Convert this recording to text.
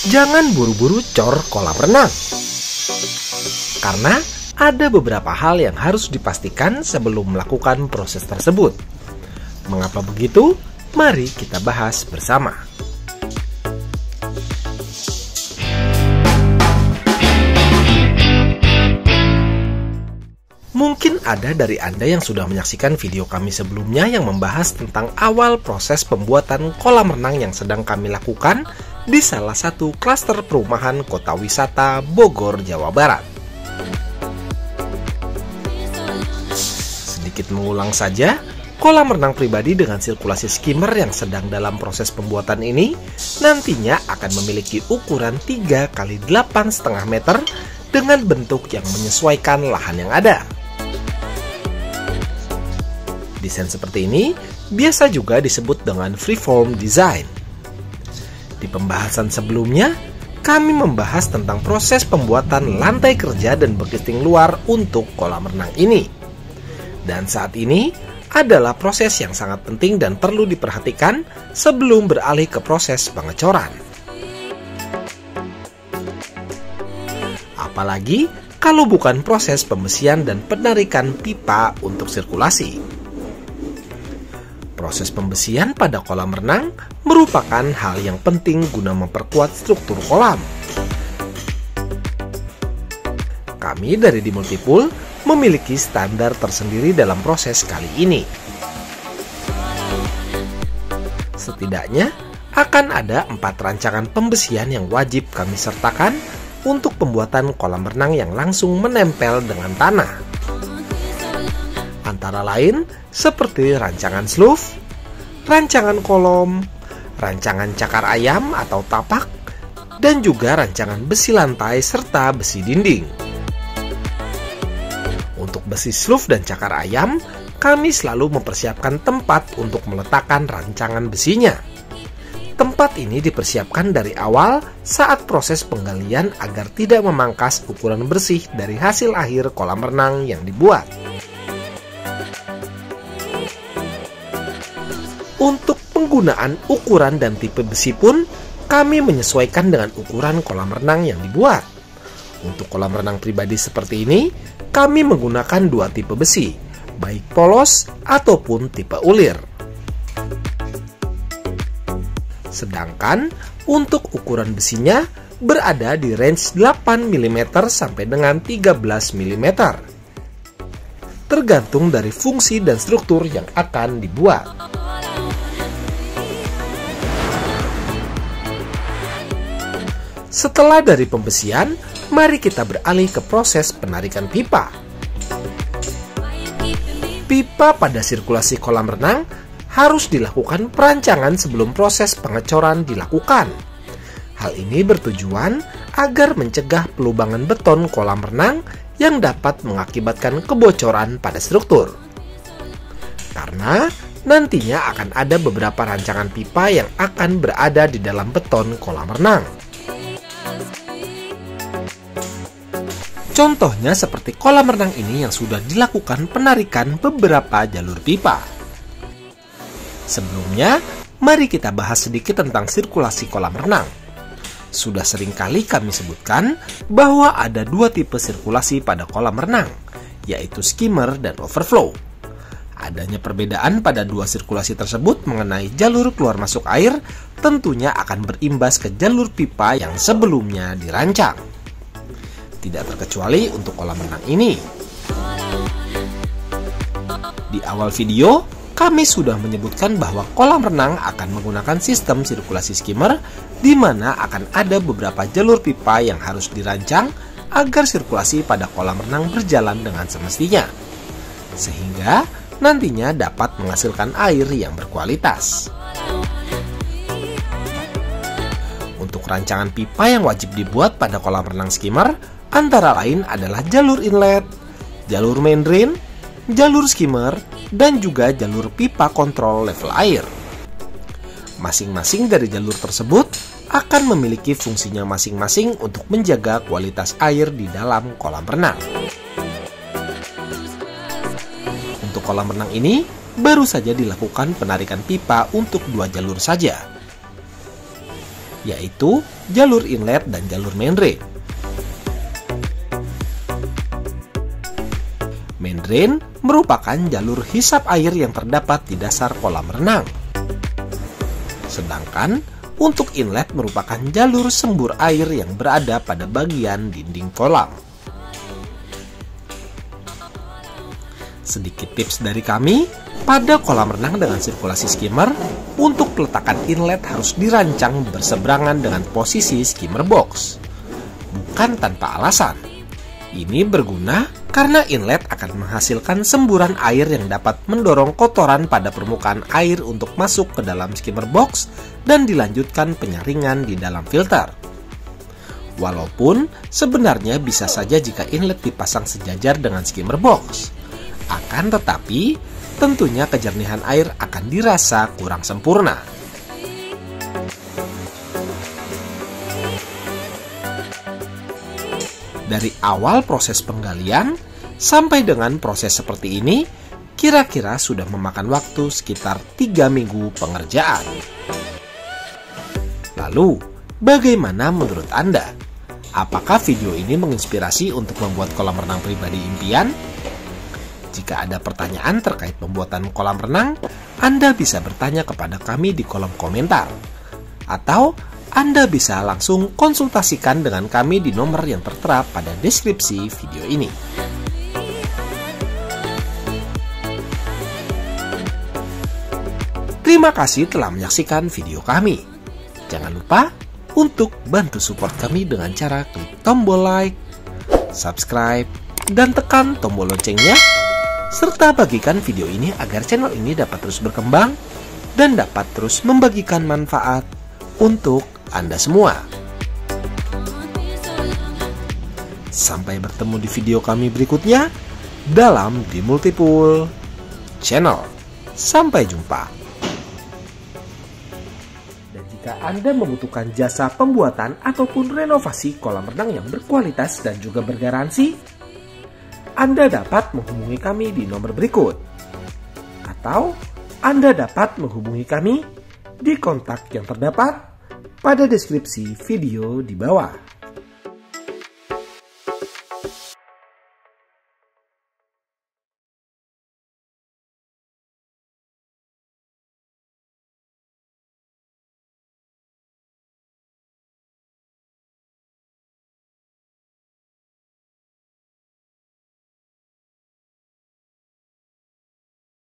Jangan buru-buru cor kolam renang, karena ada beberapa hal yang harus dipastikan sebelum melakukan proses tersebut. Mengapa begitu? Mari kita bahas bersama. Mungkin ada dari Anda yang sudah menyaksikan video kami sebelumnya yang membahas tentang awal proses pembuatan kolam renang yang sedang kami lakukan di salah satu klaster perumahan Kota Wisata Bogor, Jawa Barat. Sedikit mengulang saja, kolam renang pribadi dengan sirkulasi skimmer yang sedang dalam proses pembuatan ini nantinya akan memiliki ukuran 3 x 8,5 meter dengan bentuk yang menyesuaikan lahan yang ada. Desain seperti ini biasa juga disebut dengan freeform design. Di pembahasan sebelumnya, kami membahas tentang proses pembuatan lantai kerja dan bekisting luar untuk kolam renang ini. Dan saat ini adalah proses yang sangat penting dan perlu diperhatikan sebelum beralih ke proses pengecoran. Apalagi kalau bukan proses pembesian dan penarikan pipa untuk sirkulasi. Proses pembesian pada kolam renang merupakan hal yang penting guna memperkuat struktur kolam. Kami dari di Multipool memiliki standar tersendiri dalam proses kali ini. Setidaknya akan ada 4 rancangan pembesian yang wajib kami sertakan untuk pembuatan kolam renang yang langsung menempel dengan tanah. Antara lain seperti rancangan slough, rancangan kolom, rancangan cakar ayam atau tapak, dan juga rancangan besi lantai serta besi dinding. Untuk besi slough dan cakar ayam, kami selalu mempersiapkan tempat untuk meletakkan rancangan besinya. Tempat ini dipersiapkan dari awal saat proses penggalian agar tidak memangkas ukuran bersih dari hasil akhir kolam renang yang dibuat. Untuk penggunaan ukuran dan tipe besi pun, kami menyesuaikan dengan ukuran kolam renang yang dibuat. Untuk kolam renang pribadi seperti ini, kami menggunakan 2 tipe besi, baik polos ataupun tipe ulir. Sedangkan untuk ukuran besinya berada di range 8 mm sampai dengan 13 mm. Tergantung dari fungsi dan struktur yang akan dibuat. Setelah dari pembesian, mari kita beralih ke proses penarikan pipa. Pipa pada sirkulasi kolam renang harus dilakukan perancangan sebelum proses pengecoran dilakukan. Hal ini bertujuan agar mencegah pelubangan beton kolam renang yang dapat mengakibatkan kebocoran pada struktur. Karena nantinya akan ada beberapa rancangan pipa yang akan berada di dalam beton kolam renang. Contohnya seperti kolam renang ini yang sudah dilakukan penarikan beberapa jalur pipa. Sebelumnya, mari kita bahas sedikit tentang sirkulasi kolam renang. Sudah sering kali kami sebutkan bahwa ada 2 tipe sirkulasi pada kolam renang, yaitu skimmer dan overflow. Adanya perbedaan pada 2 sirkulasi tersebut mengenai jalur keluar masuk air tentunya akan berimbas ke jalur pipa yang sebelumnya dirancang. Tidak terkecuali untuk kolam renang ini. Di awal video, kami sudah menyebutkan bahwa kolam renang akan menggunakan sistem sirkulasi skimmer, di mana akan ada beberapa jalur pipa yang harus dirancang agar sirkulasi pada kolam renang berjalan dengan semestinya, sehingga nantinya dapat menghasilkan air yang berkualitas. Untuk rancangan pipa yang wajib dibuat pada kolam renang skimmer, antara lain adalah jalur inlet, jalur main drain, jalur skimmer, dan juga jalur pipa kontrol level air. Masing-masing dari jalur tersebut akan memiliki fungsinya masing-masing untuk menjaga kualitas air di dalam kolam renang. Untuk kolam renang ini, baru saja dilakukan penarikan pipa untuk 2 jalur saja. yaitu jalur inlet dan jalur main drain. Main drain merupakan jalur hisap air yang terdapat di dasar kolam renang. Sedangkan untuk inlet merupakan jalur sembur air yang berada pada bagian dinding kolam. Sedikit tips dari kami, pada kolam renang dengan sirkulasi skimmer, untuk peletakan inlet harus dirancang berseberangan dengan posisi skimmer box. Bukan tanpa alasan. Ini berguna karena inlet akan menghasilkan semburan air yang dapat mendorong kotoran pada permukaan air untuk masuk ke dalam skimmer box dan dilanjutkan penyaringan di dalam filter. Walaupun sebenarnya bisa saja jika inlet dipasang sejajar dengan skimmer box. Akan tetapi, tentunya kejernihan air akan dirasa kurang sempurna. Dari awal proses penggalian sampai dengan proses seperti ini, kira-kira sudah memakan waktu sekitar 3 minggu pengerjaan. Lalu, bagaimana menurut Anda? Apakah video ini menginspirasi untuk membuat kolam renang pribadi impian? Jika ada pertanyaan terkait pembuatan kolam renang, Anda bisa bertanya kepada kami di kolom komentar. Atau Anda bisa langsung konsultasikan dengan kami di nomor yang tertera pada deskripsi video ini. Terima kasih telah menyaksikan video kami. Jangan lupa untuk bantu support kami dengan cara klik tombol like, subscribe, dan tekan tombol loncengnya, serta bagikan video ini agar channel ini dapat terus berkembang dan dapat terus membagikan manfaat untuk Anda semua. Sampai bertemu di video kami berikutnya dalam The Multipool Channel. Sampai jumpa. Dan jika Anda membutuhkan jasa pembuatan ataupun renovasi kolam renang yang berkualitas dan juga bergaransi, Anda dapat menghubungi kami di nomor berikut. Atau Anda dapat menghubungi kami di kontak yang terdapat pada deskripsi video di bawah.